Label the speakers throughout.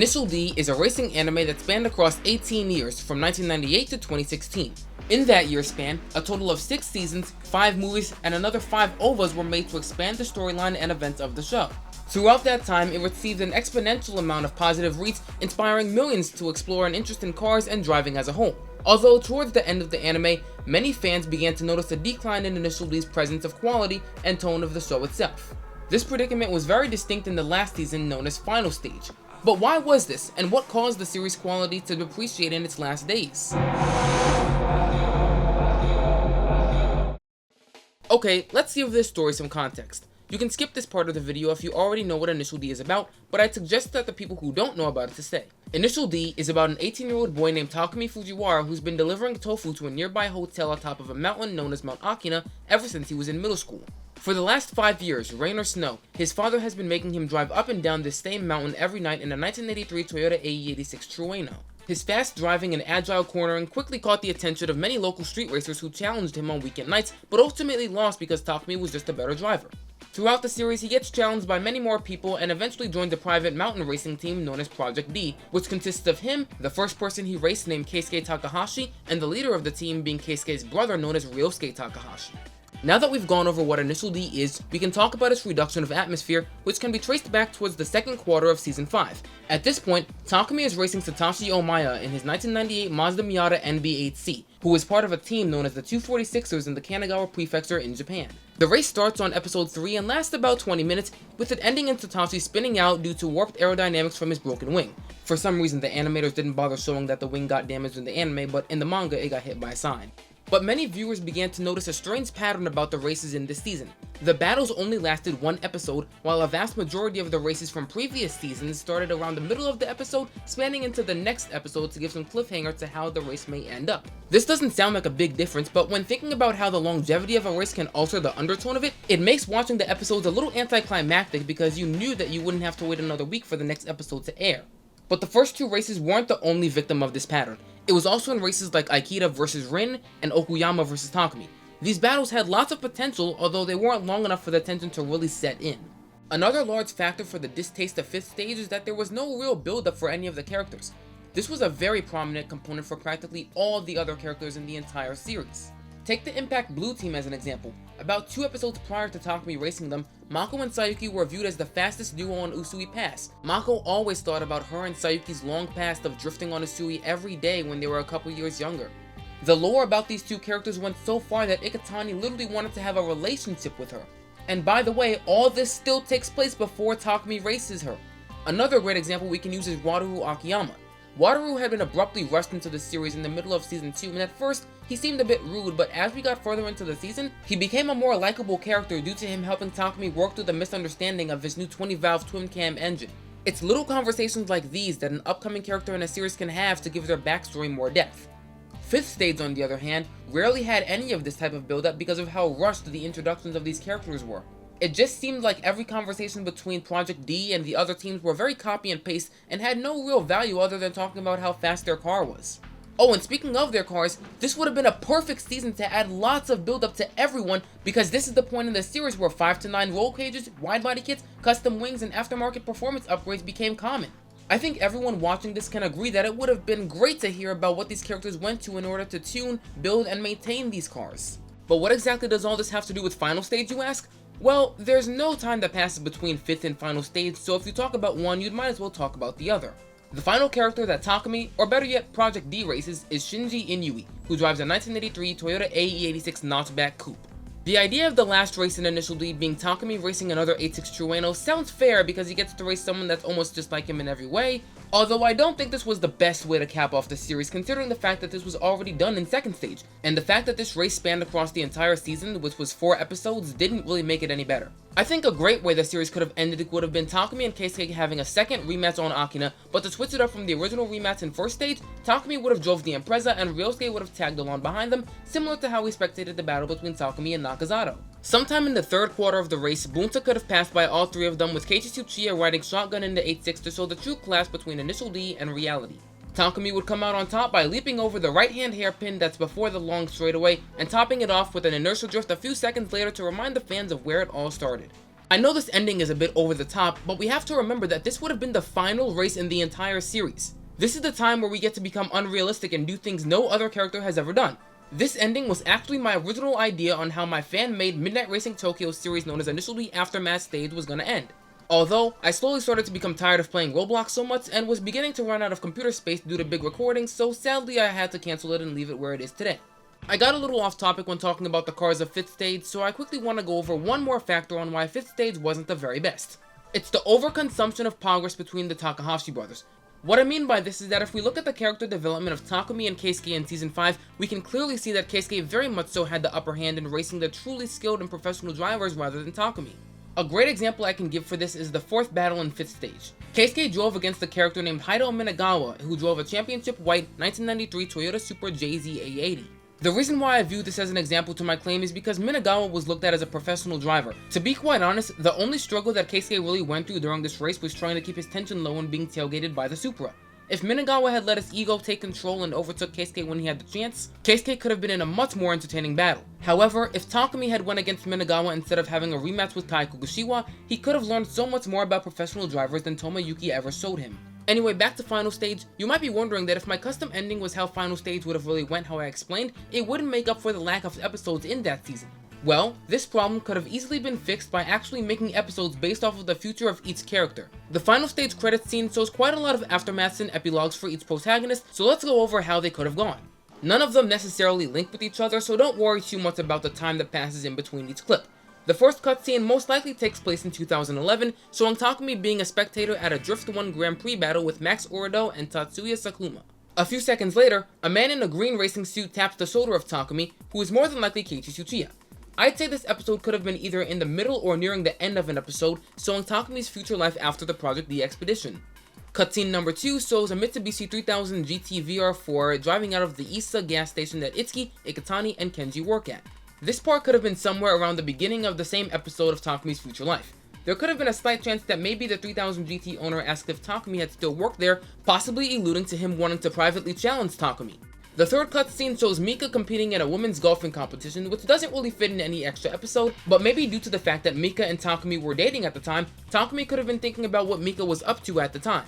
Speaker 1: Initial D is a racing anime that spanned across 18 years from 1998 to 2016. In that year span, a total of 6 seasons, 5 movies, and another 5 OVAs were made to expand the storyline and events of the show. Throughout that time, it received an exponential amount of positive reads, inspiring millions to explore an interest in cars and driving as a whole. Although towards the end of the anime, many fans began to notice a decline in Initial D's presence of quality and tone of the show itself. This predicament was very distinct in the last season, known as Final Stage. But why was this, and what caused the series' quality to depreciate in its last days? Okay, let's give this story some context. You can skip this part of the video if you already know what Initial D is about, but I'd suggest that the people who don't know about it to stay. Initial D is about an 18-year-old boy named Takumi Fujiwara who's been delivering tofu to a nearby hotel atop of a mountain known as Mount Akina ever since he was in middle school. For the last 5 years, rain or snow, his father has been making him drive up and down this same mountain every night in a 1983 Toyota AE86 Trueno. His fast driving and agile cornering quickly caught the attention of many local street racers who challenged him on weekend nights, but ultimately lost because Takumi was just a better driver. Throughout the series, he gets challenged by many more people and eventually joins a private mountain racing team known as Project D, which consists of him, the first person he raced named Keisuke Takahashi, and the leader of the team being Keisuke's brother known as Ryosuke Takahashi. Now that we've gone over what Initial D is, we can talk about its reduction of atmosphere, which can be traced back towards the second quarter of Season 5. At this point, Takumi is racing Satoshi Omaya in his 1998 Mazda Miata NB8C, who is part of a team known as the 246ers in the Kanagawa Prefecture in Japan. The race starts on episode 3 and lasts about 20 minutes, with it ending in Satoshi spinning out due to warped aerodynamics from his broken wing. For some reason, the animators didn't bother showing that the wing got damaged in the anime, but in the manga it got hit by a sign. But many viewers began to notice a strange pattern about the races in this season. The battles only lasted 1 episode, while a vast majority of the races from previous seasons started around the middle of the episode, spanning into the next episode to give some cliffhanger to how the race may end up. This doesn't sound like a big difference, but when thinking about how the longevity of a race can alter the undertone of it, it makes watching the episodes a little anticlimactic because you knew that you wouldn't have to wait another week for the next episode to air. But the first 2 races weren't the only victim of this pattern. It was also in races like Aikita vs Rin and Okuyama vs Takumi. These battles had lots of potential, although they weren't long enough for the tension to really set in. Another large factor for the distaste of 5th stage is that there was no real build-up for any of the characters. This was a very prominent component for practically all the other characters in the entire series. Take the Impact Blue team as an example. About 2 episodes prior to Takumi racing them, Mako and Sayuki were viewed as the fastest duo on Usui Pass. Mako always thought about her and Sayuki's long past of drifting on Usui every day when they were a couple years younger. The lore about these 2 characters went so far that Iketani literally wanted to have a relationship with her. And by the way, all this still takes place before Takumi races her. Another great example we can use is Wataru Akiyama. Wataru had been abruptly rushed into the series in the middle of Season 2, and at first, he seemed a bit rude, but as we got further into the season, he became a more likable character due to him helping Takumi work through the misunderstanding of his new 20-valve twin-cam engine. It's little conversations like these that an upcoming character in a series can have to give their backstory more depth. 5th stage, on the other hand, rarely had any of this type of build-up because of how rushed the introductions of these characters were. It just seemed like every conversation between Project D and the other teams were very copy and paste and had no real value other than talking about how fast their car was. Oh, and speaking of their cars, this would have been a perfect season to add lots of build-up to everyone because this is the point in the series where 5 to 9 roll cages, wide-body kits, custom wings, and aftermarket performance upgrades became common. I think everyone watching this can agree that it would have been great to hear about what these characters went to in order to tune, build, and maintain these cars. But what exactly does all this have to do with Final Stage, you ask? Well, there's no time that passes between 5th and Final Stage, so if you talk about one, you might as well talk about the other. The final character that Takumi, or better yet Project D races, is Shinji Inui, who drives a 1983 Toyota AE86 notchback coupe. The idea of the last race in Initial D being Takumi racing another 86 Trueno sounds fair because he gets to race someone that's almost just like him in every way, although I don't think this was the best way to cap off the series considering the fact that this was already done in 2nd stage, and the fact that this race spanned across the entire season, which was 4 episodes, didn't really make it any better. I think a great way the series could have ended would have been Takumi and Keisuke having a second rematch on Akina, but to switch it up from the original rematch in 1st stage, Takumi would have drove the Impreza and Ryosuke would have tagged along behind them, similar to how we spectated the battle between Takumi and Nakazato. Sometime in the 3rd quarter of the race, Bunta could have passed by all 3 of them with Keiichi Tsuchiya riding shotgun in the 86 to show the true clash between Initial D and reality. Takumi would come out on top by leaping over the right-hand hairpin that's before the long straightaway and topping it off with an inertial drift a few seconds later to remind the fans of where it all started. I know this ending is a bit over the top, but we have to remember that this would have been the final race in the entire series. This is the time where we get to become unrealistic and do things no other character has ever done. This ending was actually my original idea on how my fan-made Midnight Racing Tokyo series known as Initial D Aftermath stage was gonna end. Although, I slowly started to become tired of playing Roblox so much and was beginning to run out of computer space due to big recordings, so sadly I had to cancel it and leave it where it is today. I got a little off topic when talking about the cars of 5th stage, so I quickly want to go over one more factor on why 5th stage wasn't the very best. It's the overconsumption of progress between the Takahashi brothers. What I mean by this is that if we look at the character development of Takumi and Keisuke in Season 5, we can clearly see that Keisuke very much so had the upper hand in racing the truly skilled and professional drivers rather than Takumi. A great example I can give for this is the 4th battle in 5th stage. Keisuke drove against a character named Haido Minagawa, who drove a championship white 1993 Toyota Supra JZ-A80. The reason why I view this as an example to my claim is because Minagawa was looked at as a professional driver. To be quite honest, the only struggle that Keisuke really went through during this race was trying to keep his tension low and being tailgated by the Supra. If Minagawa had let his ego take control and overtook Keisuke when he had the chance, Keisuke could have been in a much more entertaining battle. However, if Takumi had went against Minagawa instead of having a rematch with Tai Kugashiwa, he could have learned so much more about professional drivers than Tomoyuki ever showed him. Anyway, back to Final Stage, you might be wondering that if my custom ending was how Final Stage would have really went how I explained, it wouldn't make up for the lack of episodes in that season. Well, this problem could have easily been fixed by actually making episodes based off of the future of each character. The Final Stage credits scene shows quite a lot of aftermaths and epilogues for each protagonist, so let's go over how they could have gone. None of them necessarily link with each other, so don't worry too much about the time that passes in between each clip. The first cutscene most likely takes place in 2011, showing Takumi being a spectator at a Drift 1 Grand Prix battle with Max Urido and Tatsuya Sakuma. A few seconds later, a man in a green racing suit taps the shoulder of Takumi, who is more than likely Keiichi Tsuchiya. I'd say this episode could have been either in the middle or nearing the end of an episode, showing Takumi's future life after the Project D expedition. Cutscene number 2 shows a Mitsubishi 3000 GT VR4 driving out of the Issa gas station that Itsuki, Iketani, and Kenji work at. This part could have been somewhere around the beginning of the same episode of Takumi's future life. There could have been a slight chance that maybe the 3000 GT owner asked if Takumi had still worked there, possibly alluding to him wanting to privately challenge Takumi. The third cutscene shows Mika competing in a women's golfing competition, which doesn't really fit in any extra episode, but maybe due to the fact that Mika and Takumi were dating at the time, Takumi could have been thinking about what Mika was up to at the time.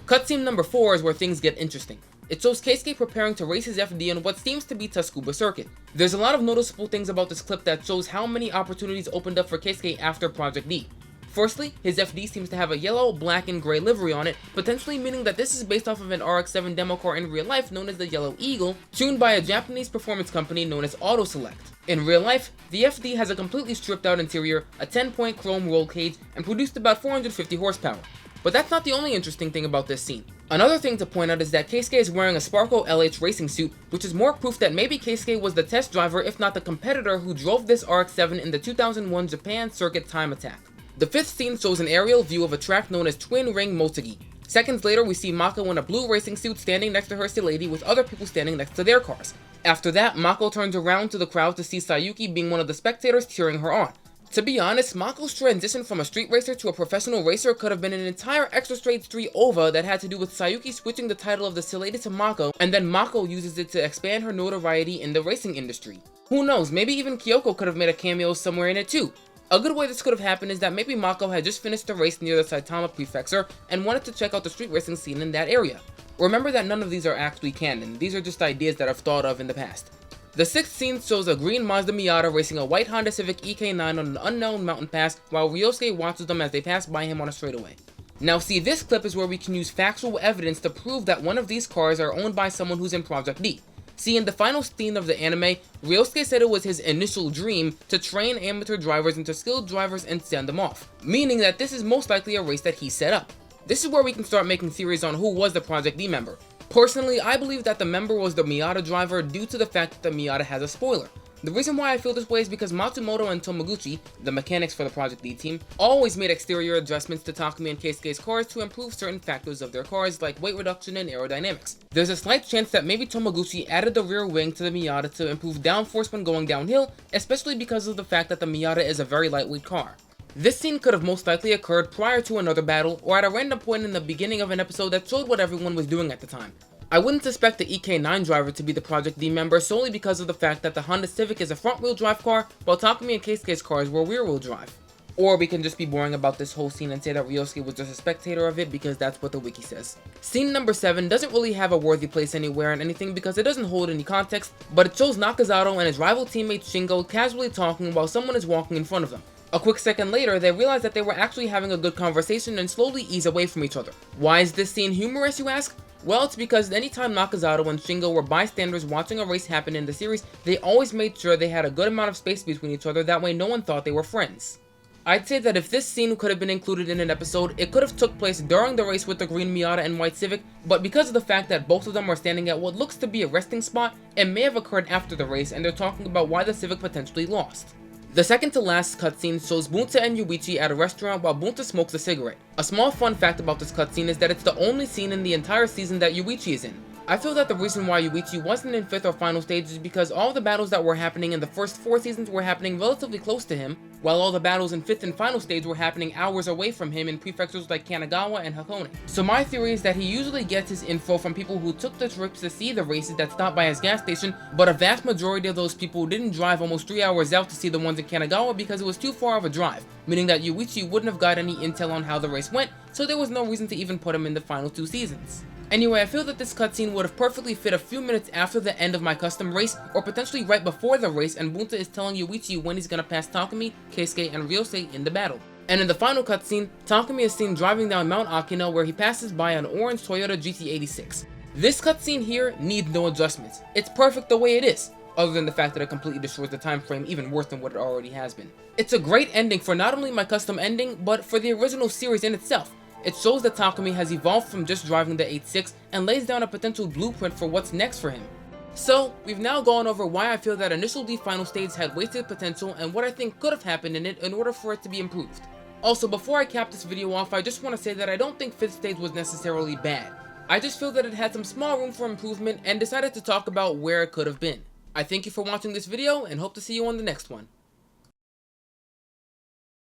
Speaker 1: Cutscene number 4 is where things get interesting. It shows Keisuke preparing to race his FD in what seems to be Tsukuba Circuit. There's a lot of noticeable things about this clip that shows how many opportunities opened up for Keisuke after Project D. Firstly, his FD seems to have a yellow, black, and gray livery on it, potentially meaning that this is based off of an RX-7 demo car in real life known as the Yellow Eagle, tuned by a Japanese performance company known as Auto Select. In real life, the FD has a completely stripped out interior, a 10-point chrome roll cage, and produced about 450 horsepower. But that's not the only interesting thing about this scene. Another thing to point out is that Keisuke is wearing a Sparko LH racing suit, which is more proof that maybe Keisuke was the test driver if not the competitor who drove this RX-7 in the 2001 Japan Circuit Time Attack. The fifth scene shows an aerial view of a track known as Twin Ring Motegi. Seconds later, we see Mako in a blue racing suit standing next to her lady with other people standing next to their cars. After that, Mako turns around to the crowd to see Sayuki being one of the spectators cheering her on. To be honest, Mako's transition from a street racer to a professional racer could have been an entire Extra Straight 3 OVA that had to do with Sayuki switching the title of the lady to Mako, and then Mako uses it to expand her notoriety in the racing industry. Who knows, maybe even Kyoko could have made a cameo somewhere in it too. A good way this could have happened is that maybe Mako had just finished a race near the Saitama Prefecture and wanted to check out the street racing scene in that area. Remember that none of these are actually canon, these are just ideas that I've thought of in the past. The sixth scene shows a green Mazda Miata racing a white Honda Civic EK9 on an unknown mountain pass while Ryosuke watches them as they pass by him on a straightaway. Now see, this clip is where we can use factual evidence to prove that one of these cars are owned by someone who's in Project D. See, in the final scene of the anime, Ryosuke said it was his initial dream to train amateur drivers into skilled drivers and send them off, meaning that this is most likely a race that he set up. This is where we can start making theories on who was the Project D member. Personally, I believe that the member was the Miata driver due to the fact that the Miata has a spoiler. The reason why I feel this way is because Matsumoto and Tomoguchi, the mechanics for the Project D team, always made exterior adjustments to Takumi and Keisuke's cars to improve certain factors of their cars like weight reduction and aerodynamics. There's a slight chance that maybe Tomoguchi added the rear wing to the Miata to improve downforce when going downhill, especially because of the fact that the Miata is a very lightweight car. This scene could have most likely occurred prior to another battle or at a random point in the beginning of an episode that showed what everyone was doing at the time. I wouldn't suspect the EK9 driver to be the Project D member solely because of the fact that the Honda Civic is a front-wheel drive car while Takumi and Keisuke's cars were rear-wheel drive. Or we can just be boring about this whole scene and say that Ryosuke was just a spectator of it because that's what the wiki says. Scene number 7 doesn't really have a worthy place anywhere in anything because it doesn't hold any context, but it shows Nakazato and his rival teammate Shingo casually talking while someone is walking in front of them. A quick second later, they realize that they were actually having a good conversation and slowly ease away from each other. Why is this scene humorous, you ask? Well, it's because anytime Nakazato and Shingo were bystanders watching a race happen in the series, they always made sure they had a good amount of space between each other, that way no one thought they were friends. I'd say that if this scene could have been included in an episode, it could have took place during the race with the green Miata and white Civic, but because of the fact that both of them are standing at what looks to be a resting spot, it may have occurred after the race and they're talking about why the Civic potentially lost. The second to last cutscene shows Bunta and Yuichi at a restaurant while Bunta smokes a cigarette. A small fun fact about this cutscene is that it's the only scene in the entire season that Yuichi is in. I feel that the reason why Yuichi wasn't in 5th or final stage is because all the battles that were happening in the first 4 seasons were happening relatively close to him, while all the battles in 5th and final stage were happening hours away from him in prefectures like Kanagawa and Hakone. So my theory is that he usually gets his info from people who took the trips to see the races that stopped by his gas station, but a vast majority of those people didn't drive almost 3 hours out to see the ones in Kanagawa because it was too far of a drive, meaning that Yuichi wouldn't have got any intel on how the race went, so there was no reason to even put him in the final 2 seasons. Anyway, I feel that this cutscene would have perfectly fit a few minutes after the end of my custom race, or potentially right before the race, and Bunta is telling Yuichi when he's gonna pass Takumi, Keisuke, and Ryosei in the battle. And in the final cutscene, Takumi is seen driving down Mount Akino where he passes by an orange Toyota GT86. This cutscene here needs no adjustments. It's perfect the way it is, other than the fact that it completely destroys the time frame even worse than what it already has been. It's a great ending for not only my custom ending, but for the original series in itself. It shows that Takumi has evolved from just driving the 8.6 and lays down a potential blueprint for what's next for him. So, we've now gone over why I feel that Initial D final stage had wasted potential and what I think could have happened in it in order for it to be improved. Also, before I cap this video off, I just want to say that I don't think 5th stage was necessarily bad. I just feel that it had some small room for improvement and decided to talk about where it could have been. I thank you for watching this video and hope to see you on the next one.